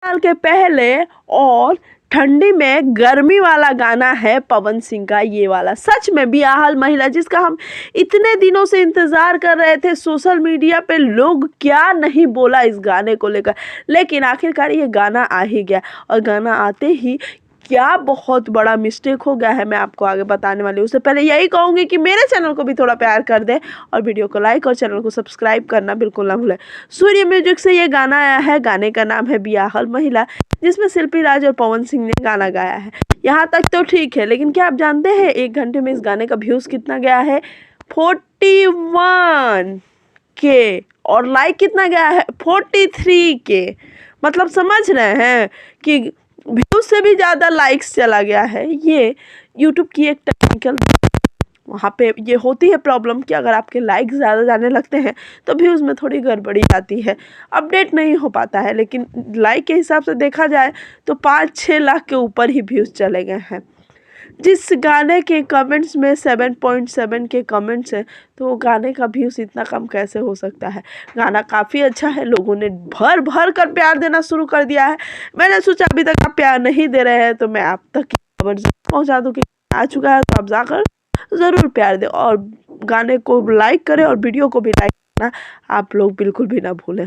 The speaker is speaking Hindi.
साल के पहले और ठंडी में गर्मी वाला गाना है पवन सिंह का ये वाला। सच में बेहाल महिला जिसका हम इतने दिनों से इंतज़ार कर रहे थे। सोशल मीडिया पे लोग क्या नहीं बोला इस गाने को लेकर, लेकिन आखिरकार ये गाना आ ही गया। और गाना आते ही क्या बहुत बड़ा मिस्टेक हो गया है, मैं आपको आगे बताने वाली हूँ। उससे पहले यही कहूँगी कि मेरे चैनल को भी थोड़ा प्यार कर दें और वीडियो को लाइक और चैनल को सब्सक्राइब करना बिल्कुल ना भूलें। सूर्य म्यूजिक से ये गाना आया है, गाने का नाम है बेहाल महिला, जिसमें शिल्पी राज और पवन सिंह ने गाना गाया है। यहाँ तक तो ठीक है, लेकिन क्या आप जानते हैं 1 घंटे में इस गाने का व्यूज़ कितना गया है? 41 के। और लाइक कितना गया है? 43 के। मतलब समझ रहे हैं कि व्यूज से भी ज़्यादा लाइक्स चला गया है। ये यूट्यूब की एक टेक्निकल वहाँ पे ये होती है प्रॉब्लम कि अगर आपके लाइक ज़्यादा जाने लगते हैं तो व्यूज़ में थोड़ी गड़बड़ी आती है, अपडेट नहीं हो पाता है। लेकिन लाइक के हिसाब से देखा जाए तो 5-6 लाख के ऊपर ही व्यूज़ चले गए हैं। जिस गाने के कमेंट्स में 7.7 के कमेंट्स हैं, तो गाने का व्यूज़ इतना कम कैसे हो सकता है? गाना काफ़ी अच्छा है, लोगों ने भर भर कर प्यार देना शुरू कर दिया है। मैंने सोचा अभी तक आप प्यार नहीं दे रहे हैं तो मैं आप तक खबर पहुंचा दूं कि आ चुका है, तो आप जाकर ज़रूर प्यार दें और गाने को लाइक करें और वीडियो को भी लाइक करना आप लोग बिल्कुल भी ना भूलें।